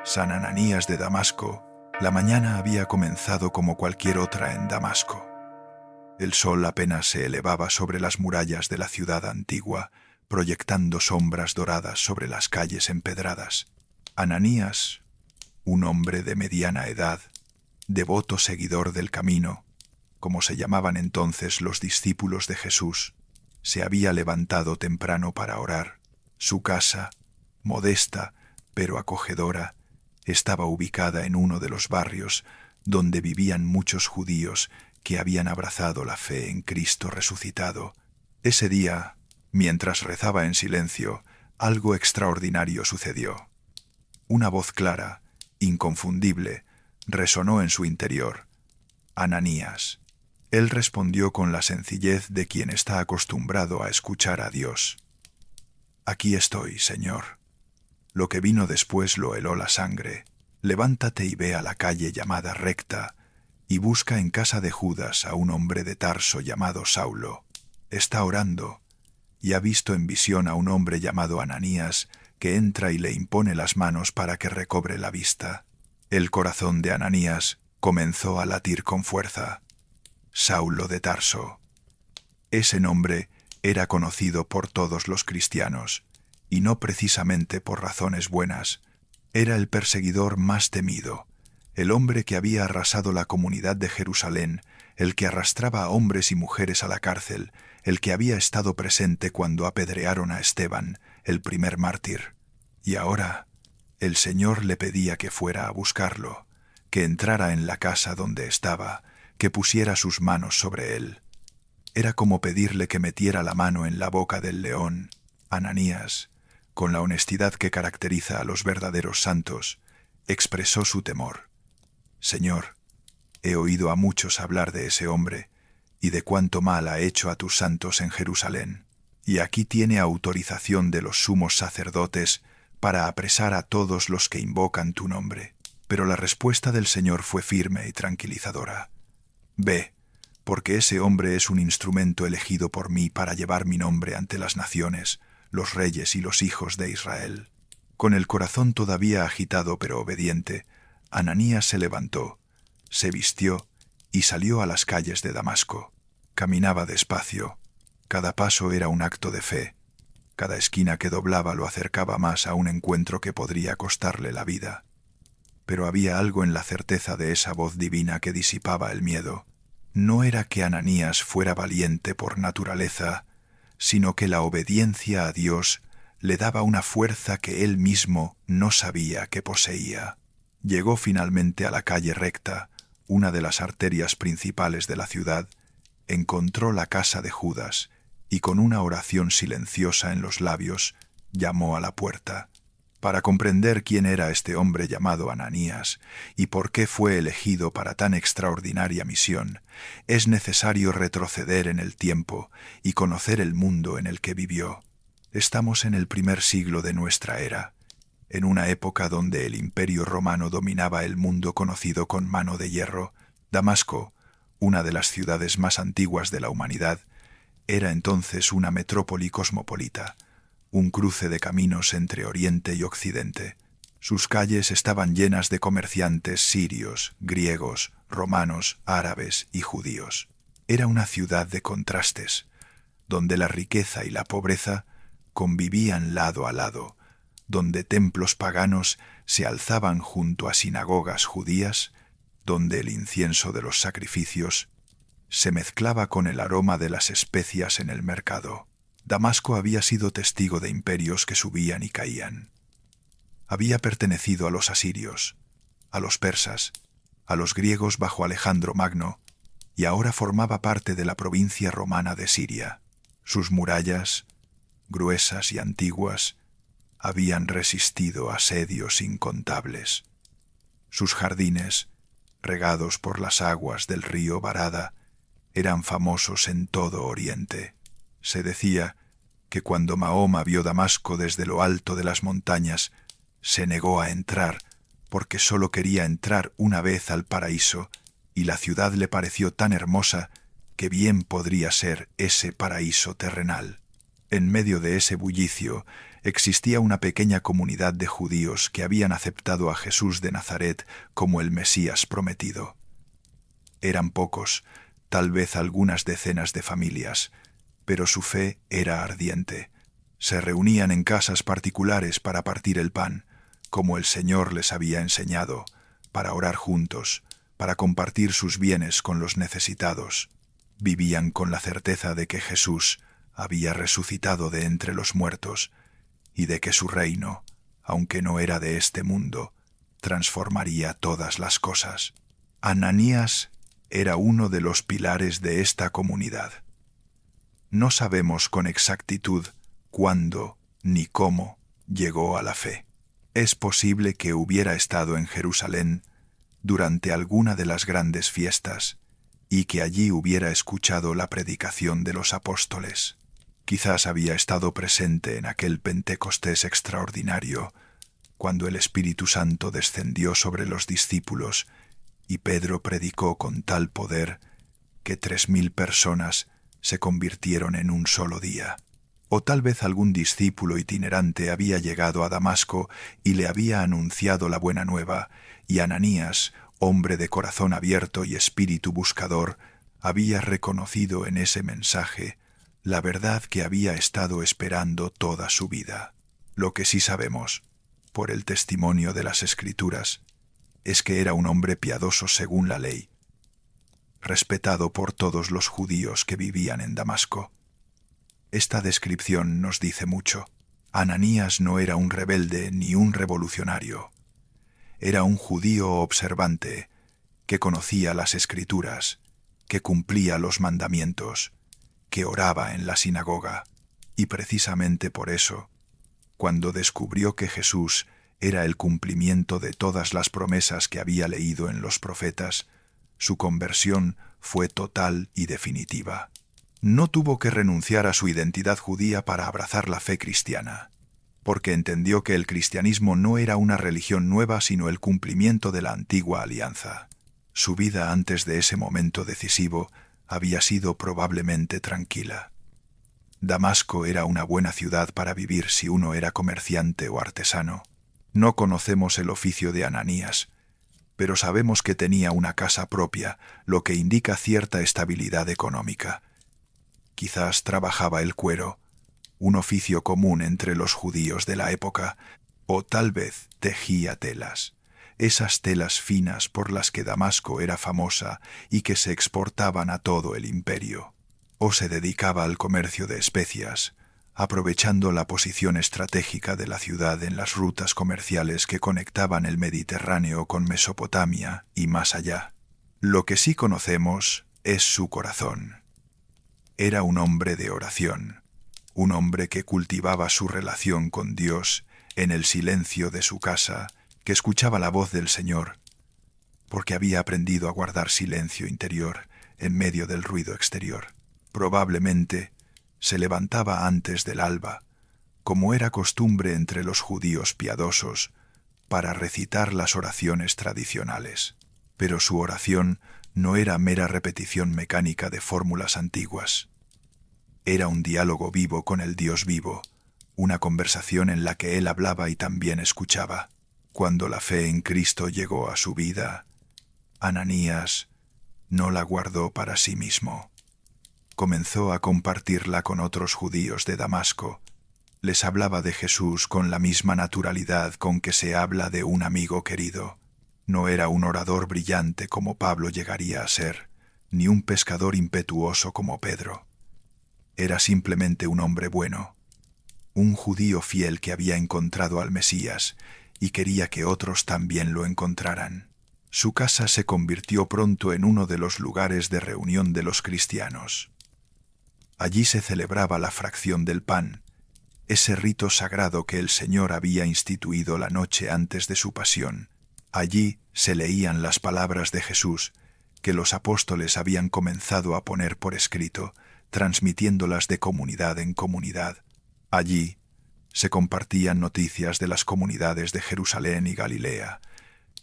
San Ananías de Damasco, la mañana había comenzado como cualquier otra en Damasco. El sol apenas se elevaba sobre las murallas de la ciudad antigua, proyectando sombras doradas sobre las calles empedradas. Ananías, un hombre de mediana edad, devoto seguidor del camino, como se llamaban entonces los discípulos de Jesús, se había levantado temprano para orar. Su casa, modesta pero acogedora, estaba ubicada en uno de los barrios donde vivían muchos judíos que habían abrazado la fe en Cristo resucitado. Ese día, mientras rezaba en silencio, algo extraordinario sucedió. Una voz clara, inconfundible, resonó en su interior. Ananías. Él respondió con la sencillez de quien está acostumbrado a escuchar a Dios. Aquí estoy, Señor. Lo que vino después lo heló la sangre. Levántate y ve a la calle llamada Recta, y busca en casa de Judas a un hombre de Tarso llamado Saulo. Está orando, y ha visto en visión a un hombre llamado Ananías, que entra y le impone las manos para que recobre la vista. El corazón de Ananías comenzó a latir con fuerza. Saulo de Tarso. Ese nombre era conocido por todos los cristianos, y no precisamente por razones buenas. Era el perseguidor más temido, el hombre que había arrasado la comunidad de Jerusalén, el que arrastraba a hombres y mujeres a la cárcel, el que había estado presente cuando apedrearon a Esteban, el primer mártir. Y ahora el Señor le pedía que fuera a buscarlo, que entrara en la casa donde estaba, que pusiera sus manos sobre él. Era como pedirle que metiera la mano en la boca del león. Ananías, con la honestidad que caracteriza a los verdaderos santos, expresó su temor. Señor, he oído a muchos hablar de ese hombre y de cuánto mal ha hecho a tus santos en Jerusalén, y aquí tiene autorización de los sumos sacerdotes para apresar a todos los que invocan tu nombre. Pero la respuesta del Señor fue firme y tranquilizadora. Ve, porque ese hombre es un instrumento elegido por mí para llevar mi nombre ante las naciones, los reyes y los hijos de Israel. Con el corazón todavía agitado pero obediente, Ananías se levantó, se vistió y salió a las calles de Damasco. Caminaba despacio. Cada paso era un acto de fe. Cada esquina que doblaba lo acercaba más a un encuentro que podría costarle la vida. Pero había algo en la certeza de esa voz divina que disipaba el miedo. No era que Ananías fuera valiente por naturaleza, sino que la obediencia a Dios le daba una fuerza que él mismo no sabía que poseía. Llegó finalmente a la calle Recta, una de las arterias principales de la ciudad, encontró la casa de Judas y con una oración silenciosa en los labios llamó a la puerta. Para comprender quién era este hombre llamado Ananías y por qué fue elegido para tan extraordinaria misión, es necesario retroceder en el tiempo y conocer el mundo en el que vivió. Estamos en el primer siglo de nuestra era, en una época donde el Imperio Romano dominaba el mundo conocido con mano de hierro. Damasco, una de las ciudades más antiguas de la humanidad, era entonces una metrópoli cosmopolita, un cruce de caminos entre Oriente y Occidente. Sus calles estaban llenas de comerciantes sirios, griegos, romanos, árabes y judíos. Era una ciudad de contrastes, donde la riqueza y la pobreza convivían lado a lado, donde templos paganos se alzaban junto a sinagogas judías, donde el incienso de los sacrificios se mezclaba con el aroma de las especias en el mercado. Damasco había sido testigo de imperios que subían y caían. Había pertenecido a los asirios, a los persas, a los griegos bajo Alejandro Magno, y ahora formaba parte de la provincia romana de Siria. Sus murallas, gruesas y antiguas, habían resistido asedios incontables. Sus jardines, regados por las aguas del río Barada, eran famosos en todo Oriente. Se decía que cuando Mahoma vio Damasco desde lo alto de las montañas, se negó a entrar porque solo quería entrar una vez al paraíso, y la ciudad le pareció tan hermosa que bien podría ser ese paraíso terrenal. En medio de ese bullicio, existía una pequeña comunidad de judíos que habían aceptado a Jesús de Nazaret como el Mesías prometido. Eran pocos, tal vez algunas decenas de familias, pero su fe era ardiente. Se reunían en casas particulares para partir el pan, como el Señor les había enseñado, para orar juntos, para compartir sus bienes con los necesitados. Vivían con la certeza de que Jesús había resucitado de entre los muertos y de que su reino, aunque no era de este mundo, transformaría todas las cosas. Ananías era uno de los pilares de esta comunidad. No sabemos con exactitud cuándo ni cómo llegó a la fe. Es posible que hubiera estado en Jerusalén durante alguna de las grandes fiestas y que allí hubiera escuchado la predicación de los apóstoles. Quizás había estado presente en aquel Pentecostés extraordinario, cuando el Espíritu Santo descendió sobre los discípulos y Pedro predicó con tal poder que 3.000 personas se convirtieron en un solo día. O tal vez algún discípulo itinerante había llegado a Damasco y le había anunciado la buena nueva, y Ananías, hombre de corazón abierto y espíritu buscador, había reconocido en ese mensaje la verdad que había estado esperando toda su vida. Lo que sí sabemos, por el testimonio de las Escrituras, es que era un hombre piadoso según la ley, respetado por todos los judíos que vivían en Damasco. Esta descripción nos dice mucho. Ananías no era un rebelde ni un revolucionario. Era un judío observante, que conocía las Escrituras, que cumplía los mandamientos, que oraba en la sinagoga, y precisamente por eso, cuando descubrió que Jesús era el cumplimiento de todas las promesas que había leído en los profetas, su conversión fue total y definitiva. No tuvo que renunciar a su identidad judía para abrazar la fe cristiana, porque entendió que el cristianismo no era una religión nueva sino el cumplimiento de la antigua alianza. Su vida antes de ese momento decisivo había sido probablemente tranquila. Damasco era una buena ciudad para vivir si uno era comerciante o artesano. No conocemos el oficio de Ananías, pero sabemos que tenía una casa propia, lo que indica cierta estabilidad económica. Quizás trabajaba el cuero, un oficio común entre los judíos de la época, o tal vez tejía telas, esas telas finas por las que Damasco era famosa y que se exportaban a todo el imperio. O se dedicaba al comercio de especias, aprovechando la posición estratégica de la ciudad en las rutas comerciales que conectaban el Mediterráneo con Mesopotamia y más allá. Lo que sí conocemos es su corazón. Era un hombre de oración, un hombre que cultivaba su relación con Dios en el silencio de su casa, que escuchaba la voz del Señor, porque había aprendido a guardar silencio interior en medio del ruido exterior. Probablemente se levantaba antes del alba, como era costumbre entre los judíos piadosos, para recitar las oraciones tradicionales. Pero su oración no era mera repetición mecánica de fórmulas antiguas. Era un diálogo vivo con el Dios vivo, una conversación en la que él hablaba y también escuchaba. Cuando la fe en Cristo llegó a su vida, Ananías no la guardó para sí mismo. Comenzó a compartirla con otros judíos de Damasco. Les hablaba de Jesús con la misma naturalidad con que se habla de un amigo querido. No era un orador brillante como Pablo llegaría a ser, ni un pescador impetuoso como Pedro. Era simplemente un hombre bueno, un judío fiel que había encontrado al Mesías y quería que otros también lo encontraran. Su casa se convirtió pronto en uno de los lugares de reunión de los cristianos. Allí se celebraba la fracción del pan, ese rito sagrado que el Señor había instituido la noche antes de su pasión. Allí se leían las palabras de Jesús, que los apóstoles habían comenzado a poner por escrito, transmitiéndolas de comunidad en comunidad. Allí se compartían noticias de las comunidades de Jerusalén y Galilea,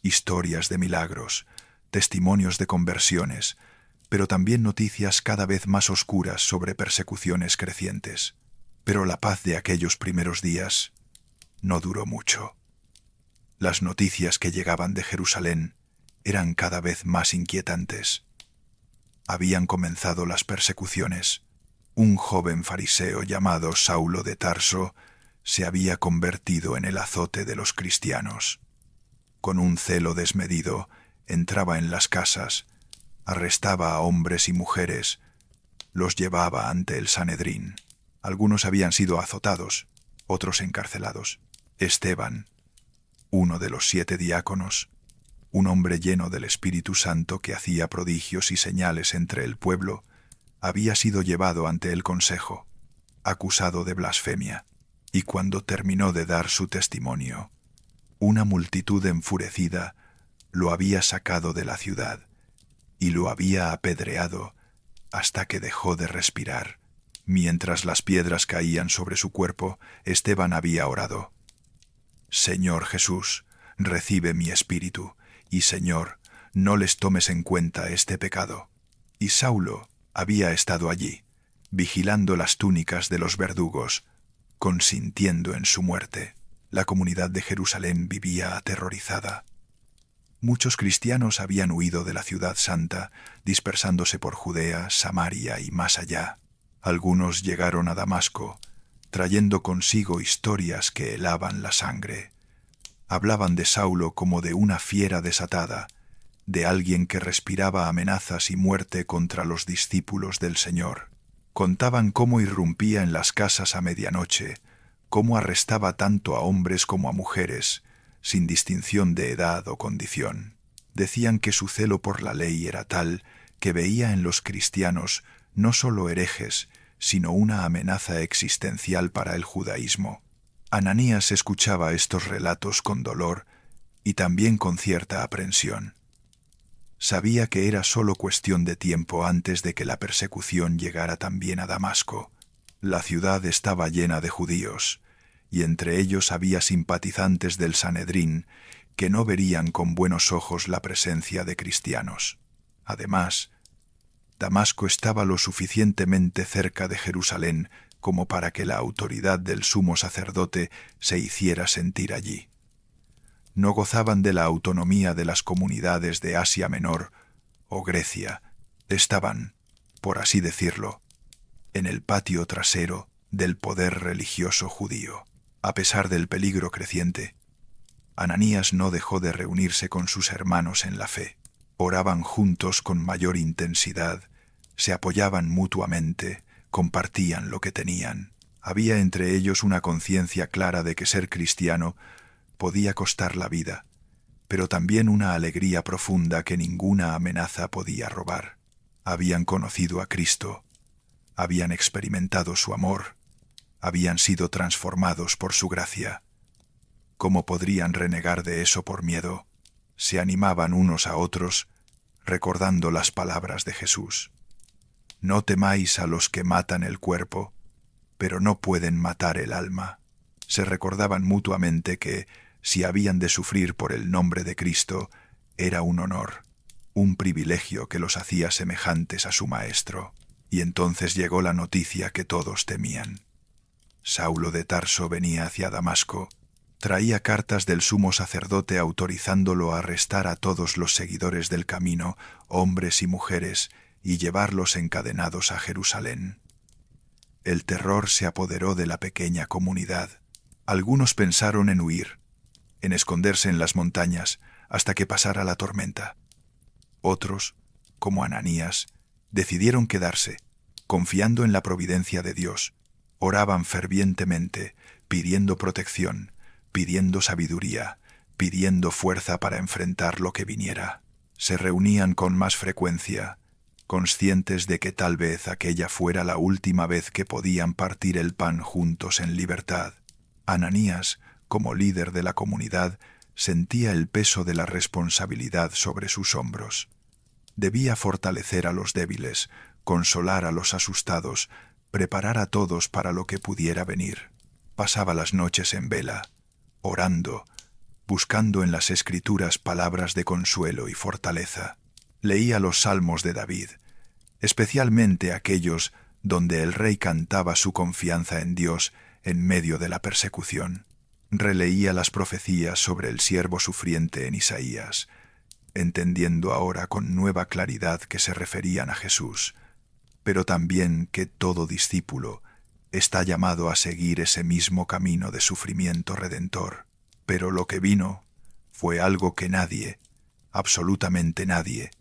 historias de milagros, testimonios de conversiones, pero también noticias cada vez más oscuras sobre persecuciones crecientes. Pero la paz de aquellos primeros días no duró mucho. Las noticias que llegaban de Jerusalén eran cada vez más inquietantes. Habían comenzado las persecuciones. Un joven fariseo llamado Saulo de Tarso se había convertido en el azote de los cristianos. Con un celo desmedido, entraba en las casas, arrestaba a hombres y mujeres, los llevaba ante el Sanedrín. Algunos habían sido azotados, otros encarcelados. Esteban, uno de los 7 diáconos, un hombre lleno del Espíritu Santo que hacía prodigios y señales entre el pueblo, había sido llevado ante el consejo, acusado de blasfemia, y cuando terminó de dar su testimonio, una multitud enfurecida lo había sacado de la ciudad y lo había apedreado hasta que dejó de respirar. Mientras las piedras caían sobre su cuerpo, Esteban había orado: Señor Jesús, recibe mi espíritu, y Señor, no les tomes en cuenta este pecado. Y Saulo había estado allí, vigilando las túnicas de los verdugos, consintiendo en su muerte. La comunidad de Jerusalén vivía aterrorizada. Muchos cristianos habían huido de la ciudad santa, dispersándose por Judea, Samaria y más allá. Algunos llegaron a Damasco, trayendo consigo historias que helaban la sangre. Hablaban de Saulo como de una fiera desatada, de alguien que respiraba amenazas y muerte contra los discípulos del Señor. Contaban cómo irrumpía en las casas a medianoche, cómo arrestaba tanto a hombres como a mujeres, sin distinción de edad o condición. Decían que su celo por la ley era tal que veía en los cristianos no solo herejes, sino una amenaza existencial para el judaísmo. Ananías escuchaba estos relatos con dolor y también con cierta aprensión. Sabía que era solo cuestión de tiempo antes de que la persecución llegara también a Damasco. La ciudad estaba llena de judíos, y entre ellos había simpatizantes del Sanedrín que no verían con buenos ojos la presencia de cristianos. Además, Damasco estaba lo suficientemente cerca de Jerusalén como para que la autoridad del sumo sacerdote se hiciera sentir allí. No gozaban de la autonomía de las comunidades de Asia Menor o Grecia. Estaban, por así decirlo, en el patio trasero del poder religioso judío. A pesar del peligro creciente, Ananías no dejó de reunirse con sus hermanos en la fe. Oraban juntos con mayor intensidad, se apoyaban mutuamente, compartían lo que tenían. Había entre ellos una conciencia clara de que ser cristiano podía costar la vida, pero también una alegría profunda que ninguna amenaza podía robar. Habían conocido a Cristo, habían experimentado su amor, habían sido transformados por su gracia. ¿Cómo podrían renegar de eso por miedo? Se animaban unos a otros, recordando las palabras de Jesús. No temáis a los que matan el cuerpo, pero no pueden matar el alma. Se recordaban mutuamente que, si habían de sufrir por el nombre de Cristo, era un honor, un privilegio que los hacía semejantes a su Maestro. Y entonces llegó la noticia que todos temían. Saulo de Tarso venía hacia Damasco. Traía cartas del sumo sacerdote autorizándolo a arrestar a todos los seguidores del camino, hombres y mujeres, y llevarlos encadenados a Jerusalén. El terror se apoderó de la pequeña comunidad. Algunos pensaron en huir, en esconderse en las montañas hasta que pasara la tormenta. Otros, como Ananías, decidieron quedarse, confiando en la providencia de Dios. Oraban fervientemente, pidiendo protección, pidiendo sabiduría, pidiendo fuerza para enfrentar lo que viniera. Se reunían con más frecuencia, conscientes de que tal vez aquella fuera la última vez que podían partir el pan juntos en libertad. Ananías, como líder de la comunidad, sentía el peso de la responsabilidad sobre sus hombros. Debía fortalecer a los débiles, consolar a los asustados, preparar a todos para lo que pudiera venir. Pasaba las noches en vela, orando, buscando en las Escrituras palabras de consuelo y fortaleza. Leía los salmos de David, especialmente aquellos donde el rey cantaba su confianza en Dios en medio de la persecución. Releía las profecías sobre el siervo sufriente en Isaías, entendiendo ahora con nueva claridad que se referían a Jesús, pero también que todo discípulo está llamado a seguir ese mismo camino de sufrimiento redentor. Pero lo que vino fue algo que nadie, absolutamente nadie,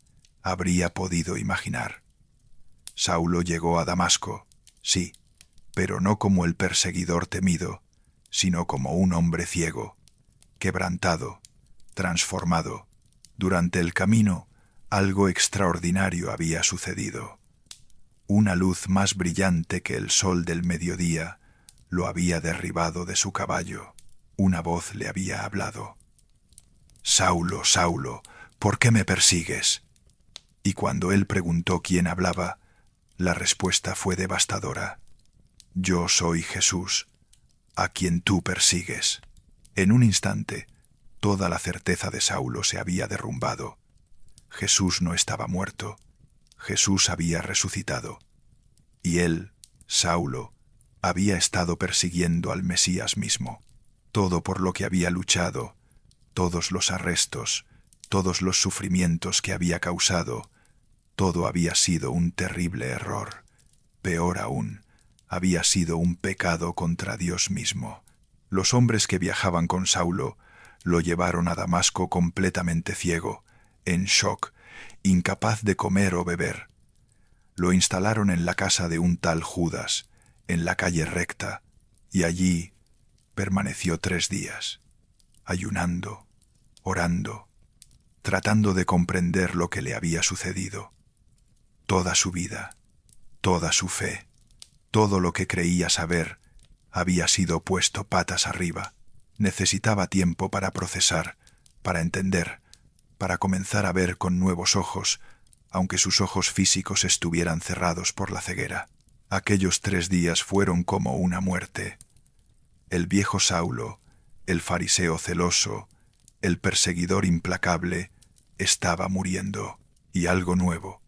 habría podido imaginar. Saulo llegó a Damasco, sí, pero no como el perseguidor temido, sino como un hombre ciego, quebrantado, transformado. Durante el camino, algo extraordinario había sucedido. Una luz más brillante que el sol del mediodía lo había derribado de su caballo. Una voz le había hablado. «Saulo, Saulo, ¿por qué me persigues?» Y cuando él preguntó quién hablaba, la respuesta fue devastadora. «Yo soy Jesús, a quien tú persigues». En un instante, toda la certeza de Saulo se había derrumbado. Jesús no estaba muerto. Jesús había resucitado. Y él, Saulo, había estado persiguiendo al Mesías mismo. Todo por lo que había luchado, todos los arrestos, todos los sufrimientos que había causado, todo había sido un terrible error. Peor aún, había sido un pecado contra Dios mismo. Los hombres que viajaban con Saulo lo llevaron a Damasco completamente ciego, en shock, incapaz de comer o beber. Lo instalaron en la casa de un tal Judas, en la calle recta, y allí permaneció 3 días, ayunando, orando, tratando de comprender lo que le había sucedido. Toda su vida, toda su fe, todo lo que creía saber, había sido puesto patas arriba. Necesitaba tiempo para procesar, para entender, para comenzar a ver con nuevos ojos, aunque sus ojos físicos estuvieran cerrados por la ceguera. Aquellos 3 días fueron como una muerte. El viejo Saulo, el fariseo celoso, el perseguidor implacable, estaba muriendo, y algo nuevo,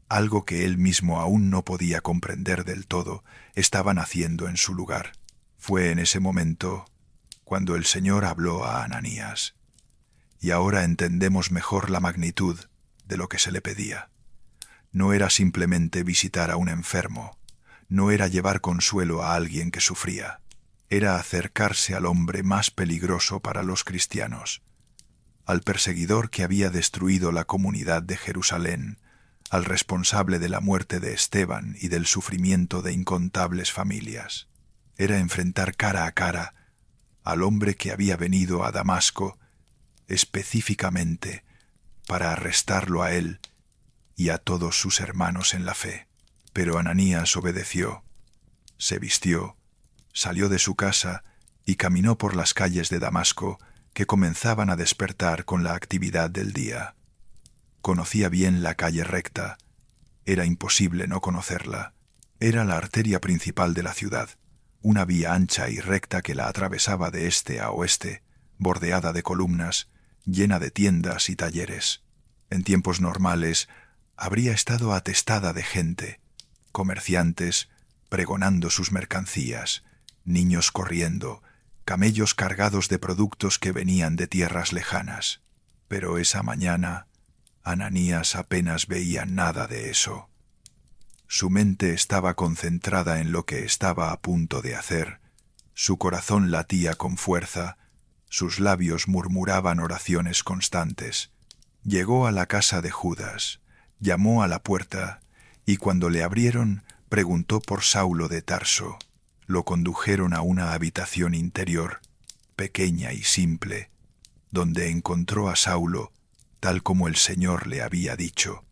algo que él mismo aún no podía comprender del todo, estaba naciendo en su lugar. Fue en ese momento cuando el Señor habló a Ananías, y ahora entendemos mejor la magnitud de lo que se le pedía. No era simplemente visitar a un enfermo, no era llevar consuelo a alguien que sufría, era acercarse al hombre más peligroso para los cristianos, al perseguidor que había destruido la comunidad de Jerusalén, al responsable de la muerte de Esteban y del sufrimiento de incontables familias. Era enfrentar cara a cara al hombre que había venido a Damasco específicamente para arrestarlo a él y a todos sus hermanos en la fe. Pero Ananías obedeció, se vistió, salió de su casa y caminó por las calles de Damasco que comenzaban a despertar con la actividad del día. Conocía bien la calle recta, era imposible no conocerla. Era la arteria principal de la ciudad, una vía ancha y recta que la atravesaba de este a oeste, bordeada de columnas, llena de tiendas y talleres. En tiempos normales, habría estado atestada de gente, comerciantes pregonando sus mercancías, niños corriendo, camellos cargados de productos que venían de tierras lejanas. Pero esa mañana, Ananías apenas veía nada de eso. Su mente estaba concentrada en lo que estaba a punto de hacer, su corazón latía con fuerza, sus labios murmuraban oraciones constantes. Llegó a la casa de Judas, llamó a la puerta, y cuando le abrieron, preguntó por Saulo de Tarso. Lo condujeron a una habitación interior, pequeña y simple, donde encontró a Saulo, tal como el Señor le había dicho,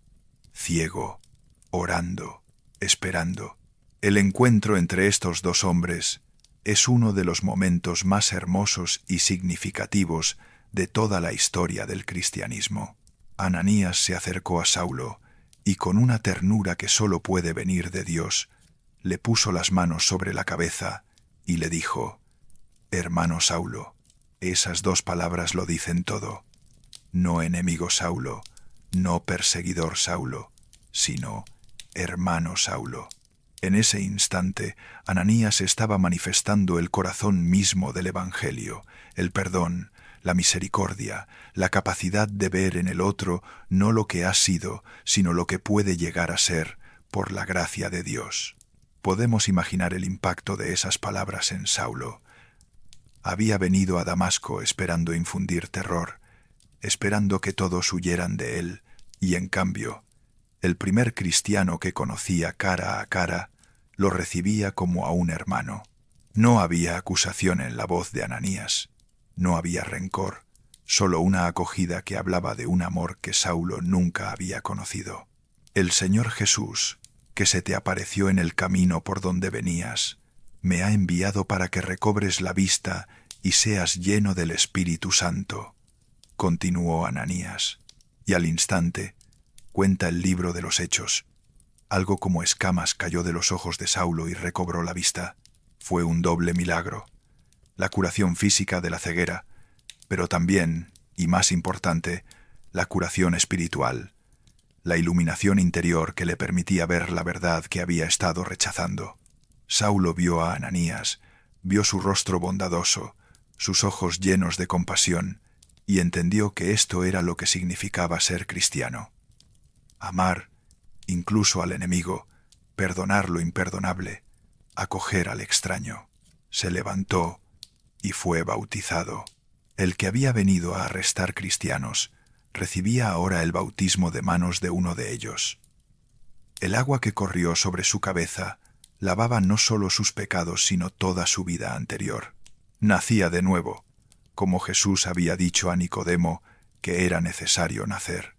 ciego, orando, esperando. El encuentro entre estos 2 hombres es uno de los momentos más hermosos y significativos de toda la historia del cristianismo. Ananías se acercó a Saulo y con una ternura que solo puede venir de Dios, le puso las manos sobre la cabeza y le dijo, «Hermano Saulo». Esas 2 palabras lo dicen todo. No enemigo Saulo, no perseguidor Saulo, sino hermano Saulo. En ese instante, Ananías estaba manifestando el corazón mismo del Evangelio, el perdón, la misericordia, la capacidad de ver en el otro no lo que ha sido, sino lo que puede llegar a ser por la gracia de Dios. Podemos imaginar el impacto de esas palabras en Saulo. Había venido a Damasco esperando infundir terror, esperando que todos huyeran de él, y en cambio, el primer cristiano que conocía cara a cara lo recibía como a un hermano. No había acusación en la voz de Ananías, no había rencor, solo una acogida que hablaba de un amor que Saulo nunca había conocido. El Señor Jesús, que se te apareció en el camino por donde venías, me ha enviado para que recobres la vista y seas lleno del Espíritu Santo, continuó Ananías, y al instante, cuenta el libro de los Hechos, algo como escamas cayó de los ojos de Saulo y recobró la vista. Fue un doble milagro, la curación física de la ceguera, pero también, y más importante, la curación espiritual, la iluminación interior que le permitía ver la verdad que había estado rechazando. Saulo vio a Ananías, vio su rostro bondadoso, sus ojos llenos de compasión, y entendió que esto era lo que significaba ser cristiano. Amar, incluso al enemigo, perdonar lo imperdonable, acoger al extraño. Se levantó y fue bautizado. El que había venido a arrestar cristianos recibía ahora el bautismo de manos de uno de ellos. El agua que corrió sobre su cabeza lavaba no solo sus pecados, sino toda su vida anterior. Nacía de nuevo, como Jesús había dicho a Nicodemo que era necesario nacer.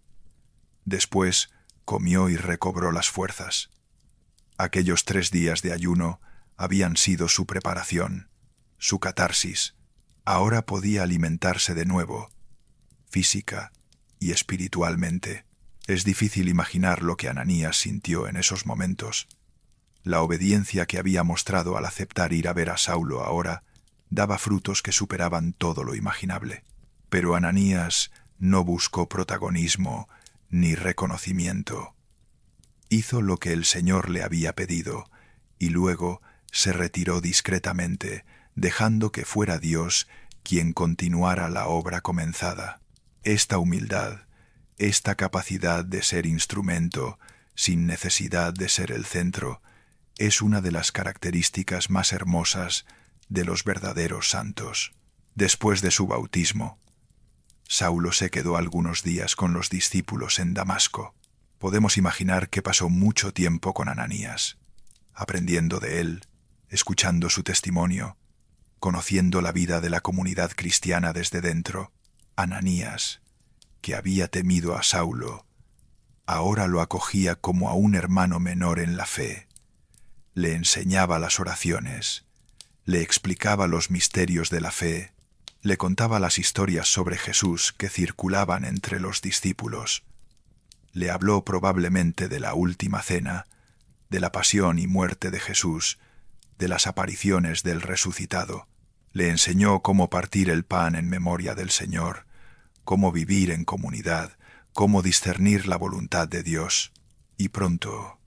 Después comió y recobró las fuerzas. Aquellos 3 días de ayuno habían sido su preparación, su catarsis. Ahora podía alimentarse de nuevo, física y espiritualmente. Es difícil imaginar lo que Ananías sintió en esos momentos. La obediencia que había mostrado al aceptar ir a ver a Saulo ahora daba frutos que superaban todo lo imaginable. Pero Ananías no buscó protagonismo ni reconocimiento. Hizo lo que el Señor le había pedido y luego se retiró discretamente, dejando que fuera Dios quien continuara la obra comenzada. Esta humildad, esta capacidad de ser instrumento, sin necesidad de ser el centro, es una de las características más hermosas de los verdaderos santos. Después de su bautismo, Saulo se quedó algunos días con los discípulos en Damasco. Podemos imaginar que pasó mucho tiempo con Ananías, aprendiendo de él, escuchando su testimonio, conociendo la vida de la comunidad cristiana desde dentro. Ananías, que había temido a Saulo, ahora lo acogía como a un hermano menor en la fe. Le enseñaba las oraciones, le explicaba los misterios de la fe, le contaba las historias sobre Jesús que circulaban entre los discípulos. Le habló probablemente de la última cena, de la pasión y muerte de Jesús, de las apariciones del resucitado. Le enseñó cómo partir el pan en memoria del Señor, cómo vivir en comunidad, cómo discernir la voluntad de Dios. Y pronto,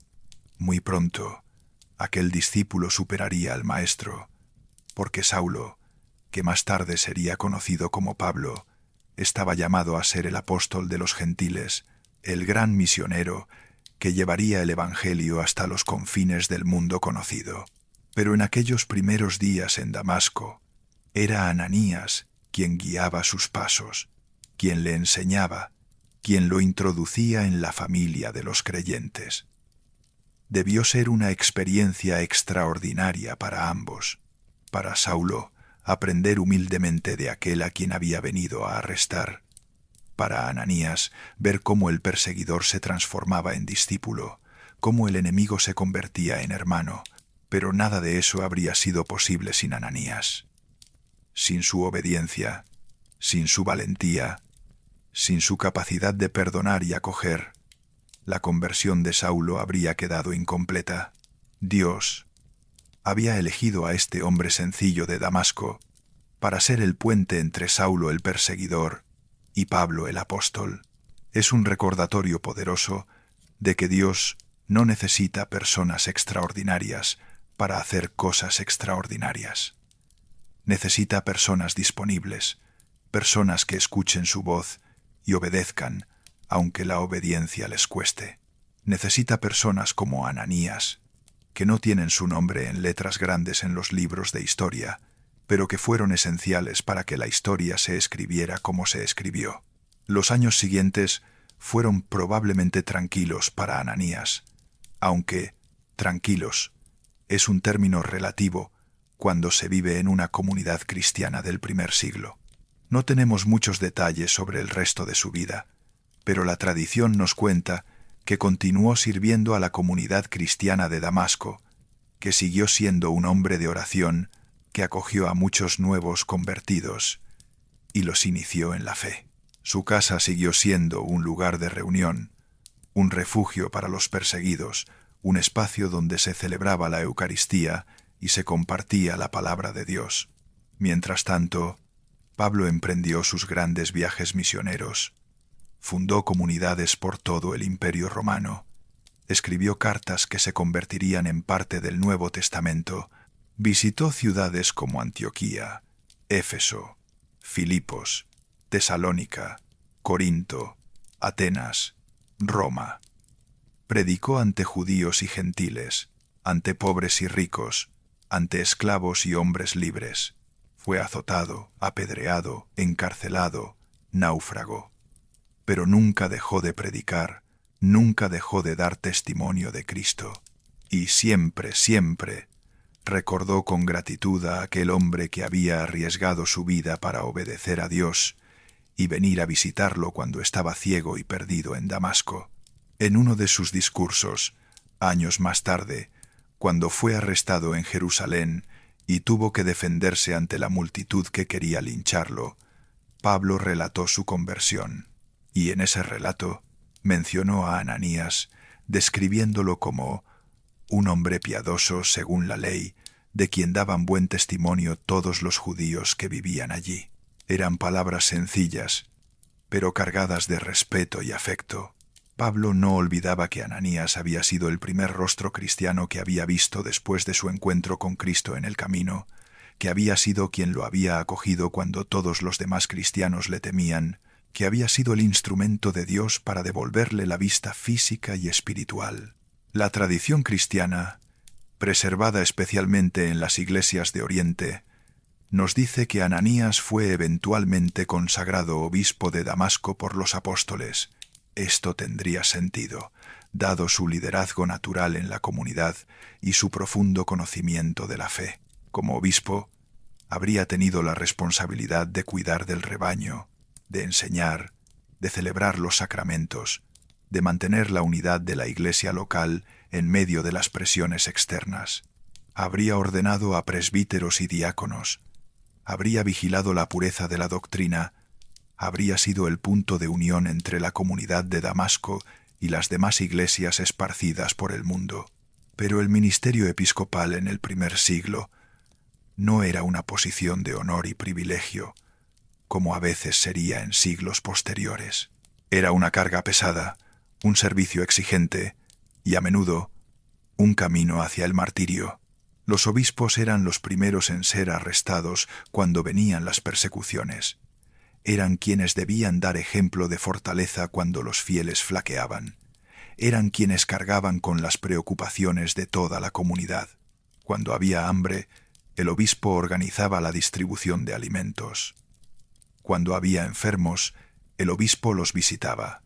muy pronto, aquel discípulo superaría al Maestro, porque Saulo, que más tarde sería conocido como Pablo, estaba llamado a ser el apóstol de los gentiles, el gran misionero que llevaría el Evangelio hasta los confines del mundo conocido. Pero en aquellos primeros días en Damasco, era Ananías quien guiaba sus pasos, quien le enseñaba, quien lo introducía en la familia de los creyentes. Debió ser una experiencia extraordinaria para ambos. Para Saulo, aprender humildemente de aquel a quien había venido a arrestar. Para Ananías, ver cómo el perseguidor se transformaba en discípulo, cómo el enemigo se convertía en hermano, pero nada de eso habría sido posible sin Ananías. Sin su obediencia, sin su valentía, sin su capacidad de perdonar y acoger, la conversión de Saulo habría quedado incompleta. Dios había elegido a este hombre sencillo de Damasco para ser el puente entre Saulo el perseguidor y Pablo el apóstol. Es un recordatorio poderoso de que Dios no necesita personas extraordinarias para hacer cosas extraordinarias. Necesita personas disponibles, personas que escuchen su voz y obedezcan, aunque la obediencia les cueste. Necesita personas como Ananías, que no tienen su nombre en letras grandes en los libros de historia, pero que fueron esenciales para que la historia se escribiera como se escribió. Los años siguientes fueron probablemente tranquilos para Ananías, aunque tranquilos es un término relativo cuando se vive en una comunidad cristiana del primer siglo. No tenemos muchos detalles sobre el resto de su vida, pero la tradición nos cuenta que continuó sirviendo a la comunidad cristiana de Damasco, que siguió siendo un hombre de oración que acogió a muchos nuevos convertidos y los inició en la fe. Su casa siguió siendo un lugar de reunión, un refugio para los perseguidos, un espacio donde se celebraba la Eucaristía y se compartía la palabra de Dios. Mientras tanto, Pablo emprendió sus grandes viajes misioneros, fundó comunidades por todo el Imperio Romano, escribió cartas que se convertirían en parte del Nuevo Testamento, visitó ciudades como Antioquía, Éfeso, Filipos, Tesalónica, Corinto, Atenas, Roma. Predicó ante judíos y gentiles, ante pobres y ricos, ante esclavos y hombres libres. Fue azotado, apedreado, encarcelado, náufrago. Pero nunca dejó de predicar, nunca dejó de dar testimonio de Cristo. Y siempre, siempre, recordó con gratitud a aquel hombre que había arriesgado su vida para obedecer a Dios y venir a visitarlo cuando estaba ciego y perdido en Damasco. En uno de sus discursos, años más tarde, cuando fue arrestado en Jerusalén y tuvo que defenderse ante la multitud que quería lincharlo, Pablo relató su conversión, y en ese relato mencionó a Ananías, describiéndolo como un hombre piadoso según la ley, de quien daban buen testimonio todos los judíos que vivían allí. Eran palabras sencillas, pero cargadas de respeto y afecto. Pablo no olvidaba que Ananías había sido el primer rostro cristiano que había visto después de su encuentro con Cristo en el camino, que había sido quien lo había acogido cuando todos los demás cristianos le temían, que había sido el instrumento de Dios para devolverle la vista física y espiritual. La tradición cristiana, preservada especialmente en las iglesias de Oriente, nos dice que Ananías fue eventualmente consagrado obispo de Damasco por los apóstoles. Esto tendría sentido, dado su liderazgo natural en la comunidad y su profundo conocimiento de la fe. Como obispo, habría tenido la responsabilidad de cuidar del rebaño, de enseñar, de celebrar los sacramentos, de mantener la unidad de la iglesia local en medio de las presiones externas. Habría ordenado a presbíteros y diáconos, habría vigilado la pureza de la doctrina, habría sido el punto de unión entre la comunidad de Damasco y las demás iglesias esparcidas por el mundo. Pero el ministerio episcopal en el primer siglo no era una posición de honor y privilegio, como a veces sería en siglos posteriores. Era una carga pesada, un servicio exigente y, a menudo, un camino hacia el martirio. Los obispos eran los primeros en ser arrestados cuando venían las persecuciones. Eran quienes debían dar ejemplo de fortaleza cuando los fieles flaqueaban. Eran quienes cargaban con las preocupaciones de toda la comunidad. Cuando había hambre, el obispo organizaba la distribución de alimentos. Cuando había enfermos, el obispo los visitaba.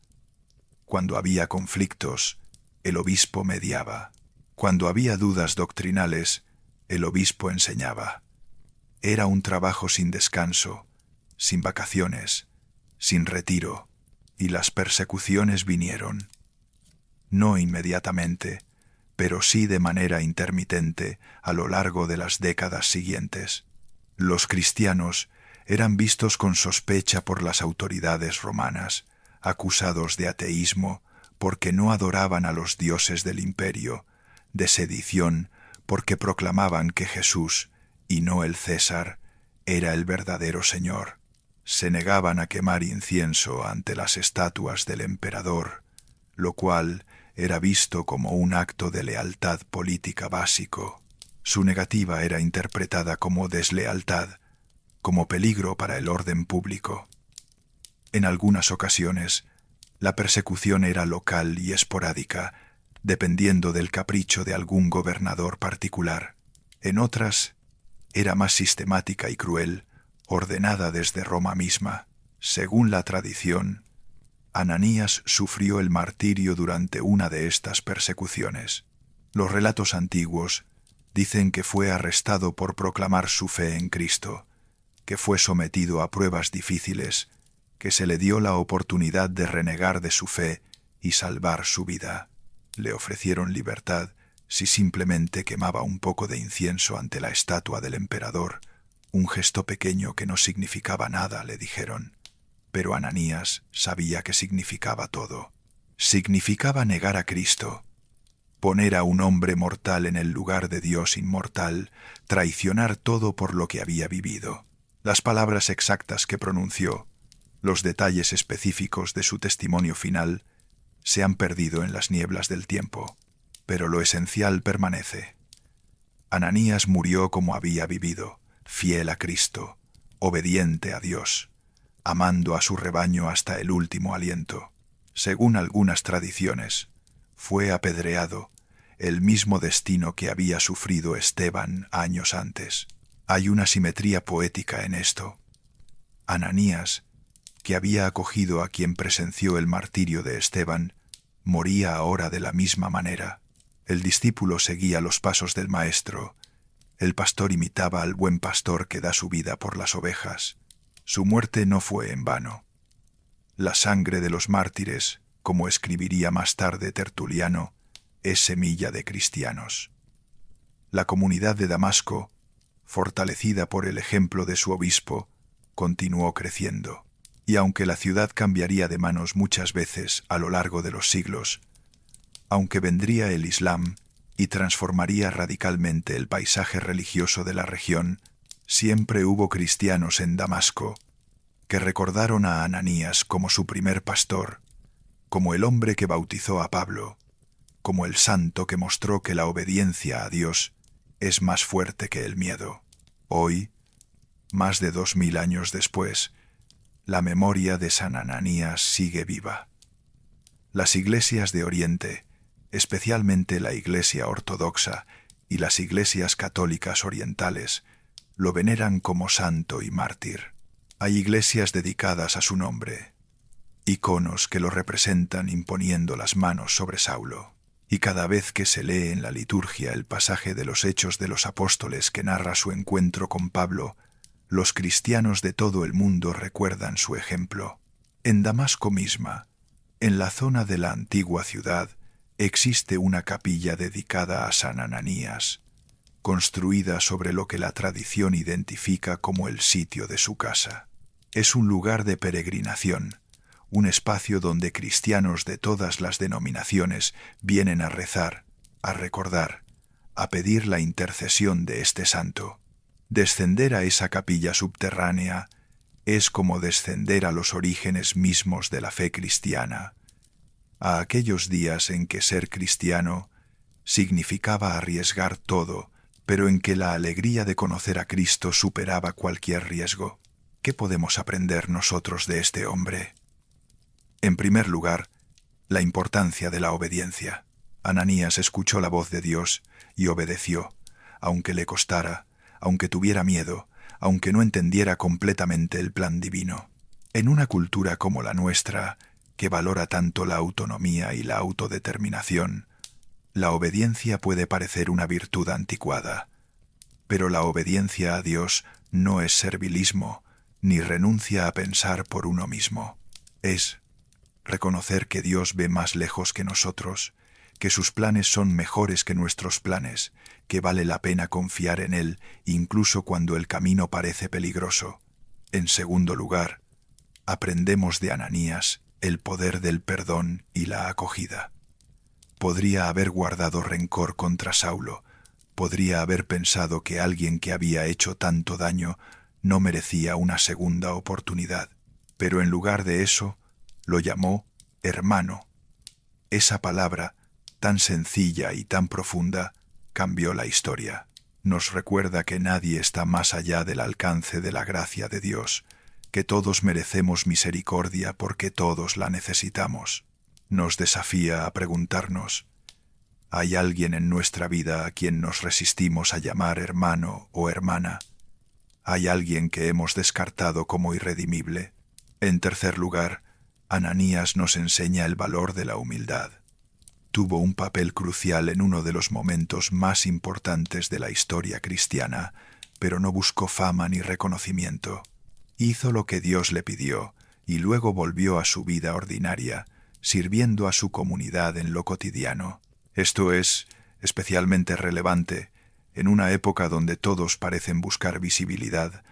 Cuando había conflictos, el obispo mediaba. Cuando había dudas doctrinales, el obispo enseñaba. Era un trabajo sin descanso, sin vacaciones, sin retiro, y las persecuciones vinieron. No inmediatamente, pero sí de manera intermitente a lo largo de las décadas siguientes. Los cristianos eran vistos con sospecha por las autoridades romanas, acusados de ateísmo porque no adoraban a los dioses del imperio, de sedición porque proclamaban que Jesús, y no el César, era el verdadero Señor. Se negaban a quemar incienso ante las estatuas del emperador, lo cual era visto como un acto de lealtad política básico. Su negativa era interpretada como deslealtad, como peligro para el orden público. En algunas ocasiones, la persecución era local y esporádica, dependiendo del capricho de algún gobernador particular. En otras, era más sistemática y cruel, ordenada desde Roma misma. Según la tradición, Ananías sufrió el martirio durante una de estas persecuciones. Los relatos antiguos dicen que fue arrestado por proclamar su fe en Cristo, que fue sometido a pruebas difíciles, que se le dio la oportunidad de renegar de su fe y salvar su vida. Le ofrecieron libertad si simplemente quemaba un poco de incienso ante la estatua del emperador, un gesto pequeño que no significaba nada, le dijeron. Pero Ananías sabía que significaba todo. Significaba negar a Cristo, poner a un hombre mortal en el lugar de Dios inmortal, traicionar todo por lo que había vivido. Las palabras exactas que pronunció, los detalles específicos de su testimonio final, se han perdido en las nieblas del tiempo, pero lo esencial permanece. Ananías murió como había vivido, fiel a Cristo, obediente a Dios, amando a su rebaño hasta el último aliento. Según algunas tradiciones, fue apedreado, el mismo destino que había sufrido Esteban años antes. Hay una simetría poética en esto. Ananías, que había acogido a quien presenció el martirio de Esteban, moría ahora de la misma manera. El discípulo seguía los pasos del maestro. El pastor imitaba al buen pastor que da su vida por las ovejas. Su muerte no fue en vano. La sangre de los mártires, como escribiría más tarde Tertuliano, es semilla de cristianos. La comunidad de Damasco, fortalecida por el ejemplo de su obispo, continuó creciendo. Y aunque la ciudad cambiaría de manos muchas veces a lo largo de los siglos, aunque vendría el Islam y transformaría radicalmente el paisaje religioso de la región, siempre hubo cristianos en Damasco que recordaron a Ananías como su primer pastor, como el hombre que bautizó a Pablo, como el santo que mostró que la obediencia a Dios es más fuerte que el miedo. Hoy, más de 2000 años después, la memoria de San Ananías sigue viva. Las iglesias de Oriente, especialmente la Iglesia Ortodoxa y las iglesias católicas orientales, lo veneran como santo y mártir. Hay iglesias dedicadas a su nombre, iconos que lo representan imponiendo las manos sobre Saulo. Y cada vez que se lee en la liturgia el pasaje de los Hechos de los Apóstoles que narra su encuentro con Pablo, los cristianos de todo el mundo recuerdan su ejemplo. En Damasco misma, en la zona de la antigua ciudad, existe una capilla dedicada a San Ananías, construida sobre lo que la tradición identifica como el sitio de su casa. Es un lugar de peregrinación, un espacio donde cristianos de todas las denominaciones vienen a rezar, a recordar, a pedir la intercesión de este santo. Descender a esa capilla subterránea es como descender a los orígenes mismos de la fe cristiana, a aquellos días en que ser cristiano significaba arriesgar todo, pero en que la alegría de conocer a Cristo superaba cualquier riesgo. ¿Qué podemos aprender nosotros de este hombre? En primer lugar, la importancia de la obediencia. Ananías escuchó la voz de Dios y obedeció, aunque le costara, aunque tuviera miedo, aunque no entendiera completamente el plan divino. En una cultura como la nuestra, que valora tanto la autonomía y la autodeterminación, la obediencia puede parecer una virtud anticuada, pero la obediencia a Dios no es servilismo, ni renuncia a pensar por uno mismo. Es reconocer que Dios ve más lejos que nosotros, que sus planes son mejores que nuestros planes, que vale la pena confiar en Él incluso cuando el camino parece peligroso. En segundo lugar, aprendemos de Ananías el poder del perdón y la acogida. Podría haber guardado rencor contra Saulo, podría haber pensado que alguien que había hecho tanto daño no merecía una segunda oportunidad, pero en lugar de eso, lo llamó hermano. Esa palabra tan sencilla y tan profunda, cambió la historia. Nos recuerda que nadie está más allá del alcance de la gracia de Dios, que todos merecemos misericordia porque todos la necesitamos. Nos desafía a preguntarnos: ¿hay alguien en nuestra vida a quien nos resistimos a llamar hermano o hermana? ¿Hay alguien que hemos descartado como irredimible? En tercer lugar, Ananías nos enseña el valor de la humildad. Tuvo un papel crucial en uno de los momentos más importantes de la historia cristiana, pero no buscó fama ni reconocimiento. Hizo lo que Dios le pidió y luego volvió a su vida ordinaria, sirviendo a su comunidad en lo cotidiano. Esto es especialmente relevante en una época donde todos parecen buscar visibilidad,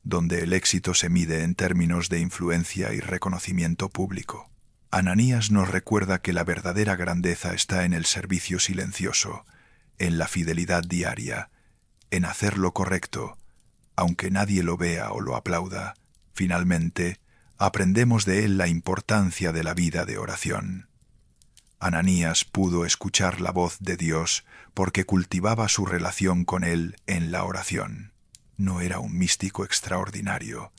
donde el éxito se mide en términos de influencia y reconocimiento público. Ananías nos recuerda que la verdadera grandeza está en el servicio silencioso, en la fidelidad diaria, en hacer lo correcto, aunque nadie lo vea o lo aplauda. Finalmente, aprendemos de él la importancia de la vida de oración. Ananías pudo escuchar la voz de Dios porque cultivaba su relación con él en la oración. No era un místico extraordinario,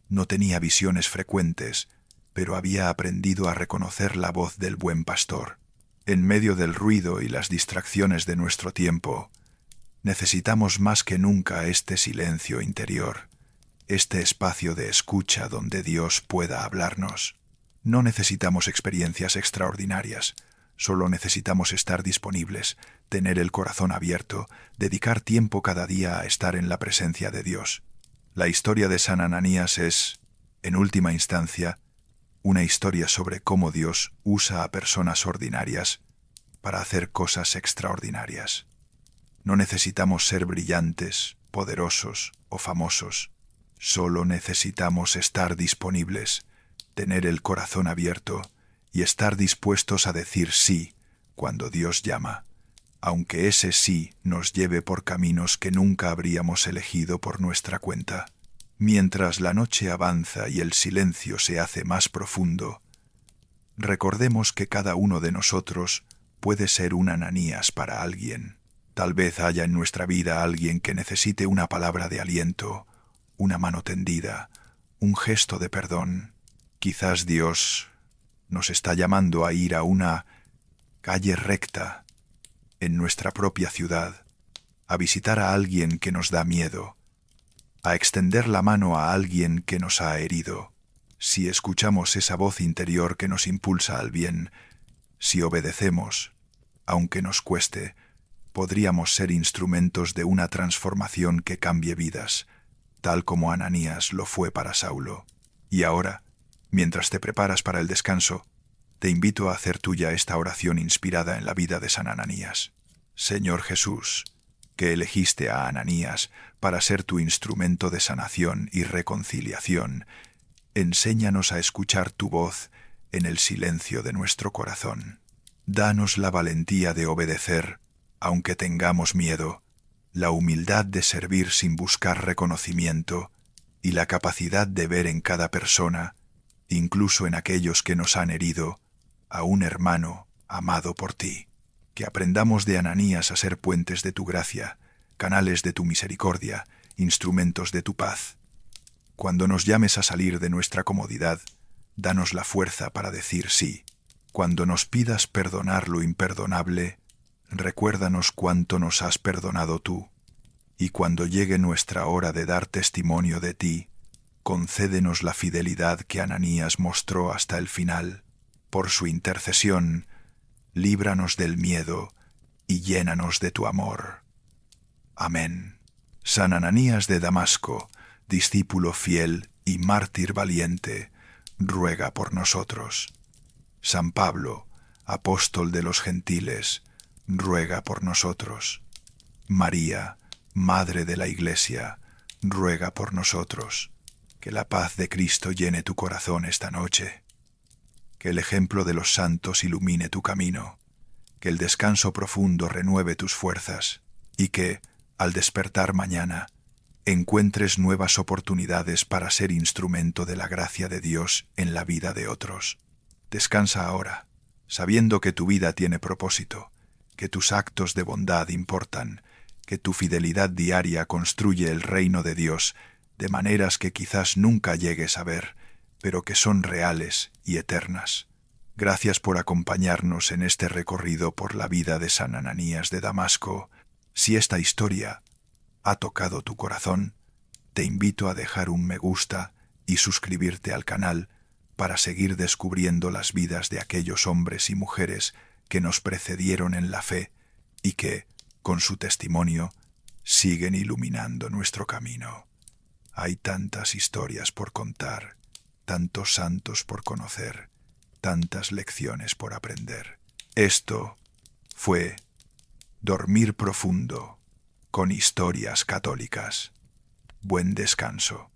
no tenía visiones frecuentes, pero había aprendido a reconocer la voz del buen pastor. En medio del ruido y las distracciones de nuestro tiempo, necesitamos más que nunca este silencio interior, este espacio de escucha donde Dios pueda hablarnos. No necesitamos experiencias extraordinarias, solo necesitamos estar disponibles, tener el corazón abierto, dedicar tiempo cada día a estar en la presencia de Dios. La historia de San Ananías es, en última instancia, una historia sobre cómo Dios usa a personas ordinarias para hacer cosas extraordinarias. No necesitamos ser brillantes, poderosos o famosos. Solo necesitamos estar disponibles, tener el corazón abierto y estar dispuestos a decir sí cuando Dios llama, aunque ese sí nos lleve por caminos que nunca habríamos elegido por nuestra cuenta. Mientras la noche avanza y el silencio se hace más profundo, recordemos que cada uno de nosotros puede ser un Ananías para alguien. Tal vez haya en nuestra vida alguien que necesite una palabra de aliento, una mano tendida, un gesto de perdón. Quizás Dios nos está llamando a ir a una calle recta en nuestra propia ciudad, a visitar a alguien que nos da miedo, a extender la mano a alguien que nos ha herido. Si escuchamos esa voz interior que nos impulsa al bien, si obedecemos, aunque nos cueste, podríamos ser instrumentos de una transformación que cambie vidas, tal como Ananías lo fue para Saulo. Y ahora, mientras te preparas para el descanso, te invito a hacer tuya esta oración inspirada en la vida de San Ananías. Señor Jesús, que elegiste a Ananías para ser tu instrumento de sanación y reconciliación, enséñanos a escuchar tu voz en el silencio de nuestro corazón. Danos la valentía de obedecer, aunque tengamos miedo, la humildad de servir sin buscar reconocimiento y la capacidad de ver en cada persona, incluso en aquellos que nos han herido, a un hermano amado por ti. Que aprendamos de Ananías a ser puentes de tu gracia, canales de tu misericordia, instrumentos de tu paz. Cuando nos llames a salir de nuestra comodidad, danos la fuerza para decir sí. Cuando nos pidas perdonar lo imperdonable, recuérdanos cuánto nos has perdonado tú. Y cuando llegue nuestra hora de dar testimonio de ti, concédenos la fidelidad que Ananías mostró hasta el final. Por su intercesión, líbranos del miedo y llénanos de tu amor. Amén. San Ananías de Damasco, discípulo fiel y mártir valiente, ruega por nosotros. San Pablo, apóstol de los gentiles, ruega por nosotros. María, Madre de la Iglesia, ruega por nosotros. Que la paz de Cristo llene tu corazón esta noche. Que el ejemplo de los santos ilumine tu camino. Que el descanso profundo renueve tus fuerzas. Y que, al despertar mañana, encuentres nuevas oportunidades para ser instrumento de la gracia de Dios en la vida de otros. Descansa ahora, sabiendo que tu vida tiene propósito que tus actos de bondad importan, que tu fidelidad diaria construye el reino de Dios de maneras que quizás nunca llegues a ver, pero que son reales y eternas. Gracias por acompañarnos en este recorrido por la vida de San Ananías de Damasco. Si esta historia ha tocado tu corazón, te invito a dejar un me gusta y suscribirte al canal para seguir descubriendo las vidas de aquellos hombres y mujeres que nos precedieron en la fe y que, con su testimonio, siguen iluminando nuestro camino. Hay tantas historias por contar, tantos santos por conocer, tantas lecciones por aprender. Esto fue Dormir Profundo con historias católicas. Buen descanso.